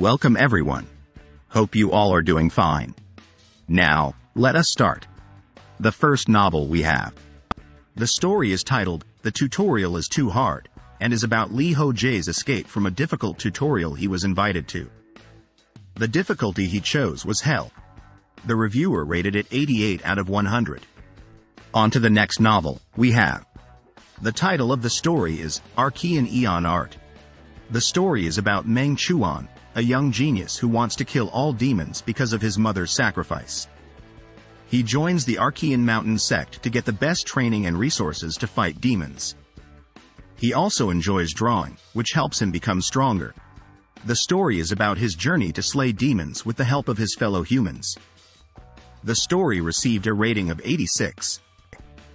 Welcome everyone. Hope you all are doing fine. Now, let us start. The first novel we have. The story is titled, The Tutorial is Too Hard, and is about Lee Ho-jae's escape from a difficult tutorial he was invited to. The difficulty he chose was Hell. The reviewer rated it 88 out of 100. On to the next novel we have. The title of the story is Archean Eon Art. The story is about Meng Chuan, a young genius who wants to kill all demons because of his mother's sacrifice. He joins the Archean Mountain sect to get the best training and resources to fight demons. He also enjoys drawing, which helps him become stronger. The story is about his journey to slay demons with the help of his fellow humans. The story received a rating of 86.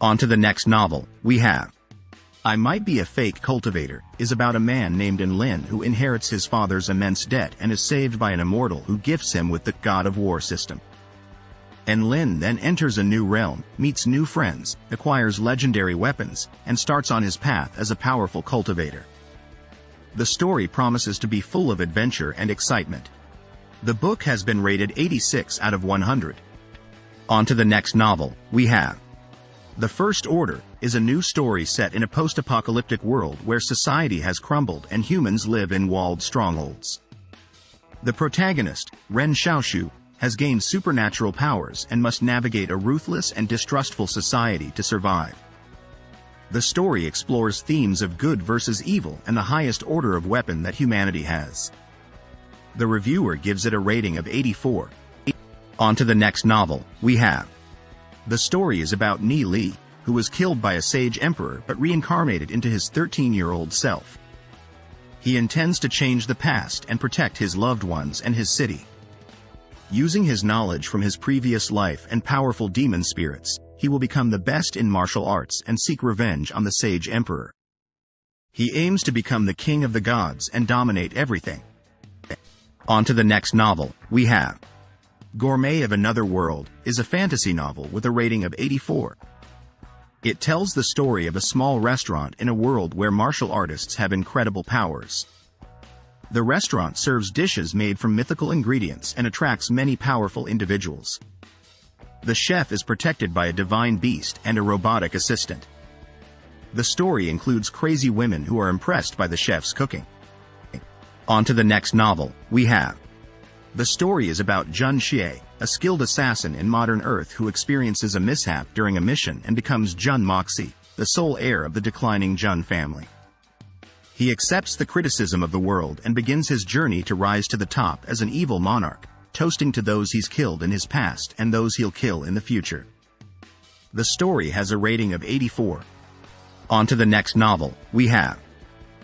On to the next novel we have. I Might Be a Fake Cultivator is about a man named Lin who inherits his father's immense debt and is saved by an immortal who gifts him with the God of War system. Lin then enters a new realm, meets new friends, acquires legendary weapons, and starts on his path as a powerful cultivator. The story promises to be full of adventure and excitement. The book has been rated 86 out of 100. On to the next novel we have. The First Order is a new story set in a post-apocalyptic world where society has crumbled and humans live in walled strongholds. The protagonist, Ren Xiaoshu, has gained supernatural powers and must navigate a ruthless and distrustful society to survive. The story explores themes of good versus evil and the highest order of weapon that humanity has. The reviewer gives it a rating of 84. On to the next novel we have. The story is about Ni Li, who was killed by a sage emperor but reincarnated into his 13-year-old self. He intends to change the past and protect his loved ones and his city. Using his knowledge from his previous life and powerful demon spirits, he will become the best in martial arts and seek revenge on the sage emperor. He aims to become the king of the gods and dominate everything. On to the next novel we have. Gourmet of Another World is a fantasy novel with a rating of 84. It tells the story of a small restaurant in a world where martial artists have incredible powers. The restaurant serves dishes made from mythical ingredients and attracts many powerful individuals. The chef is protected by a divine beast and a robotic assistant. The story includes crazy women who are impressed by the chef's cooking. On to the next novel we have. The story is about Jun Xie, a skilled assassin in modern Earth who experiences a mishap during a mission and becomes Jun Moxie, the sole heir of the declining Jun family. He accepts the criticism of the world and begins his journey to rise to the top as an evil monarch, toasting to those he's killed in his past and those he'll kill in the future. The story has a rating of 84. On to the next novel we have.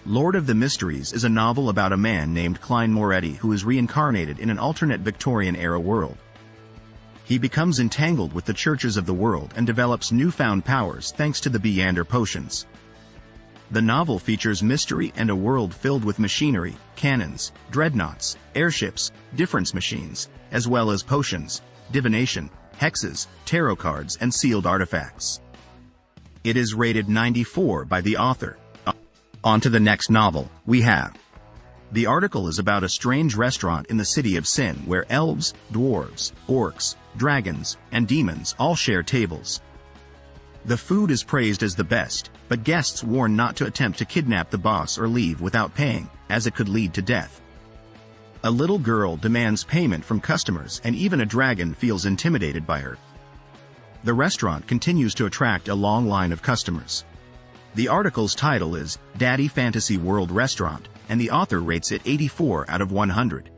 Lord of the Mysteries is a novel about a man named Klein Moretti who is reincarnated in an alternate Victorian-era world. He becomes entangled with the churches of the world and develops newfound powers thanks to the Beander potions. The novel features mystery and a world filled with machinery, cannons, dreadnoughts, airships, difference machines, as well as potions, divination, hexes, tarot cards, and sealed artifacts. It is rated 94 by the author. On to the next novel we have. The article is about a strange restaurant in the city of Sin where elves, dwarves, orcs, dragons, and demons all share tables. The food is praised as the best, but guests warn not to attempt to kidnap the boss or leave without paying, as it could lead to death. A little girl demands payment from customers and even a dragon feels intimidated by her. The restaurant continues to attract a long line of customers. The article's title is Daddy Fantasy World Restaurant, and the author rates it 84 out of 100.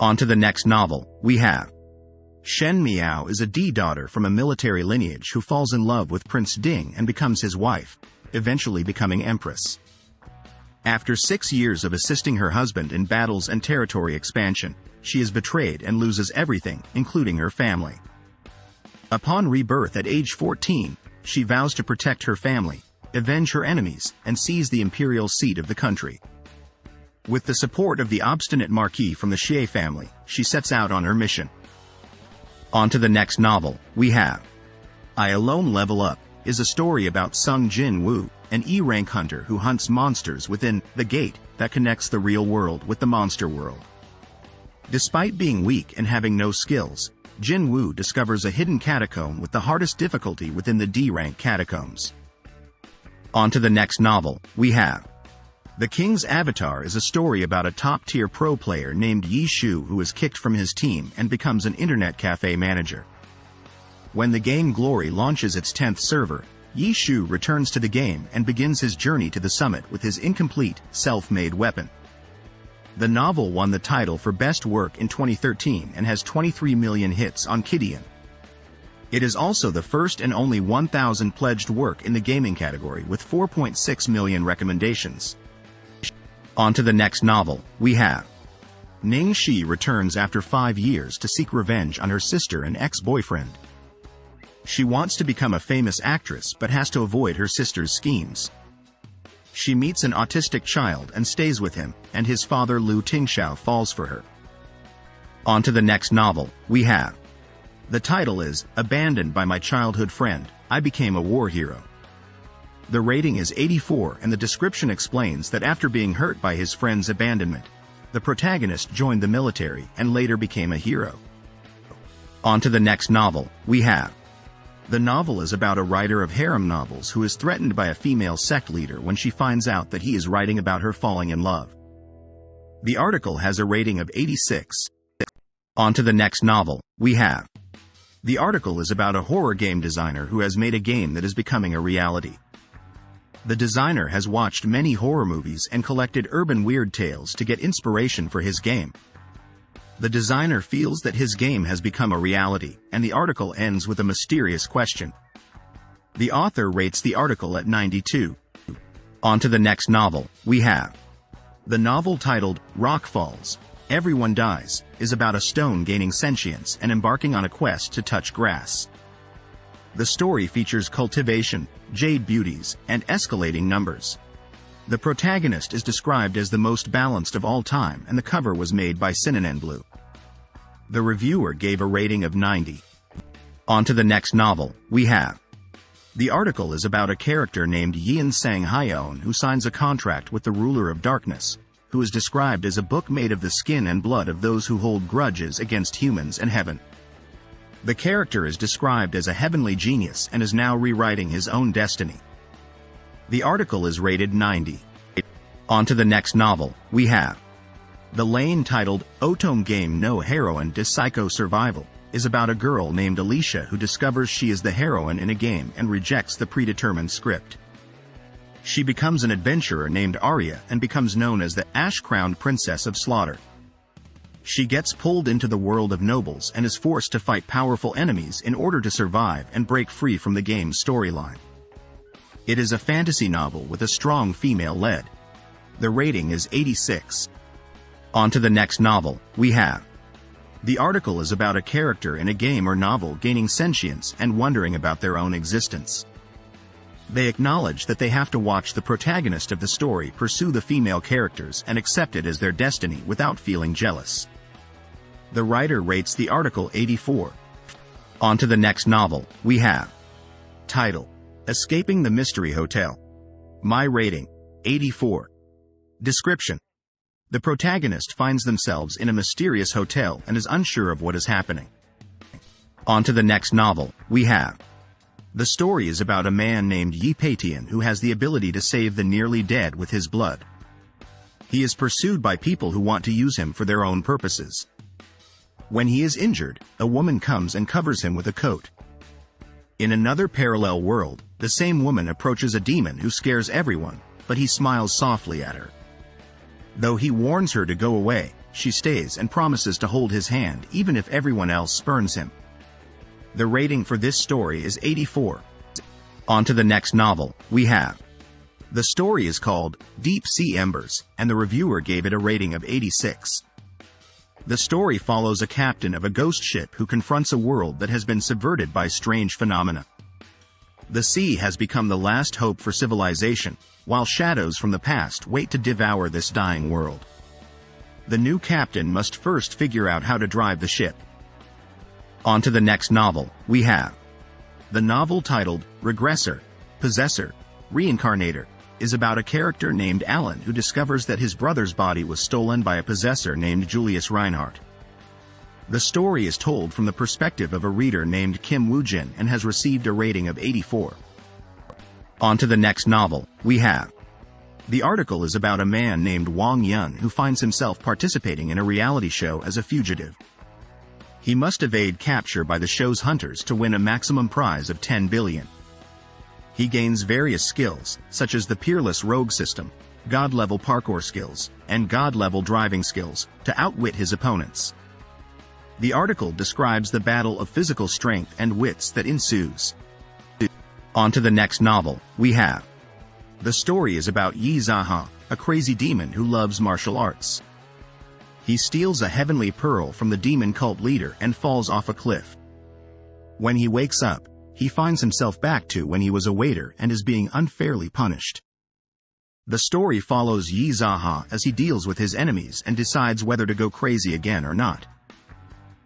On to the next novel we have. Shen Miao is a D-daughter from a military lineage who falls in love with Prince Ding and becomes his wife, eventually becoming Empress. After 6 years of assisting her husband in battles and territory expansion, she is betrayed and loses everything, including her family. Upon rebirth at age 14, she vows to protect her family, avenge her enemies, and seize the imperial seat of the country. With the support of the obstinate Marquis from the Xie family, she sets out on her mission. On to the next novel we have. I Alone Level Up is a story about Sung Jin Woo, an E-rank hunter who hunts monsters within The Gate that connects the real world with the monster world. Despite being weak and having no skills, Jin Woo discovers a hidden catacomb with the hardest difficulty within the D-rank catacombs. On to the next novel, we have The King's Avatar is a story about a top-tier pro player named Yi Shu who is kicked from his team and becomes an internet cafe manager. When the game Glory launches its 10th server, Yi Shu returns to the game and begins his journey to the summit with his incomplete, self-made weapon. The novel won the title for Best Work in 2013 and has 23 million hits on Kidian. It is also the first and only 1,000 pledged work in the gaming category with 4.6 million recommendations. On to the next novel, we have Ning Shi returns after 5 years to seek revenge on her sister and ex-boyfriend. She wants to become a famous actress but has to avoid her sister's schemes. She meets an autistic child and stays with him, and his father Lu Tingxiao falls for her. On to the next novel, we have The title is Abandoned by My Childhood Friend, I Became a War Hero. The rating is 84 and the description explains that after being hurt by his friend's abandonment, the protagonist joined the military and later became a hero. On to the next novel, we have The novel is about a writer of harem novels who is threatened by a female sect leader when she finds out that he is writing about her falling in love. The article has a rating of 86. On to the next novel, we have The article is about a horror game designer who has made a game that is becoming a reality. The designer has watched many horror movies and collected urban weird tales to get inspiration for his game. The designer feels that his game has become a reality, and the article ends with a mysterious question. The author rates the article at 92. On to the next novel, we have The novel titled Rock Falls, Everyone Dies, is about a stone gaining sentience and embarking on a quest to touch grass. The story features cultivation, jade beauties, and escalating numbers. The protagonist is described as the most balanced of all time and the cover was made by Sinanen Blue. The reviewer gave a rating of 90. On to the next novel, we have The article is about a character named Yin Sang Hyeon who signs a contract with the ruler of darkness, who is described as a book made of the skin and blood of those who hold grudges against humans and heaven. The character is described as a heavenly genius and is now rewriting his own destiny. The article is rated 90. On to the next novel, we have The lane titled Otome Game no Heroine de Psycho Survival is about a girl named Alicia who discovers she is the heroine in a game and rejects the predetermined script. She becomes an adventurer named Arya and becomes known as the Ash-Crowned Princess of Slaughter. She gets pulled into the world of nobles and is forced to fight powerful enemies in order to survive and break free from the game's storyline. It is a fantasy novel with a strong female lead. The rating is 86. On to the next novel, we have The article is about a character in a game or novel gaining sentience and wondering about their own existence. They acknowledge that they have to watch the protagonist of the story pursue the female characters and accept it as their destiny without feeling jealous. The writer rates the article 84. On to the next novel, we have Title: Escaping the Mystery Hotel. My rating: 84. Description: The protagonist finds themselves in a mysterious hotel and is unsure of what is happening. On to the next novel, we have The story is about a man named Yi Peitian who has the ability to save the nearly dead with his blood. He is pursued by people who want to use him for their own purposes. When he is injured, a woman comes and covers him with a coat. In another parallel world, the same woman approaches a demon who scares everyone, but he smiles softly at her. Though he warns her to go away, she stays and promises to hold his hand even if everyone else spurns him. The rating for this story is 84. On to the next novel, we have The story is called Deep Sea Embers, and the reviewer gave it a rating of 86. The story follows a captain of a ghost ship who confronts a world that has been subverted by strange phenomena. The sea has become the last hope for civilization, while shadows from the past wait to devour this dying world. The new captain must first figure out how to drive the ship. On to the next novel, we have the novel titled Regressor, Possessor, Reincarnator, is about a character named Alan who discovers that his brother's body was stolen by a possessor named Julius Reinhardt. The story is told from the perspective of a reader named Kim Woojin and has received a rating of 84. On to the next novel, we have. The article is about a man named Wang Yun who finds himself participating in a reality show as a fugitive. He must evade capture by the show's hunters to win a maximum prize of 10 billion. He gains various skills, such as the Peerless Rogue system, God-level parkour skills, and God-level driving skills, to outwit his opponents. The article describes the battle of physical strength and wits that ensues. On to the next novel, we have. The story is about Yi Zaha, a crazy demon who loves martial arts. He steals a heavenly pearl from the demon cult leader and falls off a cliff. When he wakes up, he finds himself back to when he was a waiter and is being unfairly punished. The story follows Yi Zaha as he deals with his enemies and decides whether to go crazy again or not.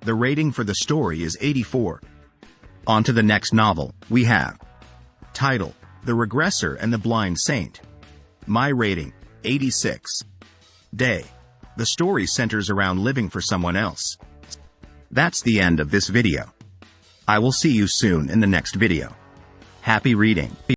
The rating for the story is 84. On to the next novel, we have. Title: The Regressor and the Blind Saint. My rating, 86. Day. The story centers around living for someone else. That's the end of this video. I will see you soon in the next video. Happy reading.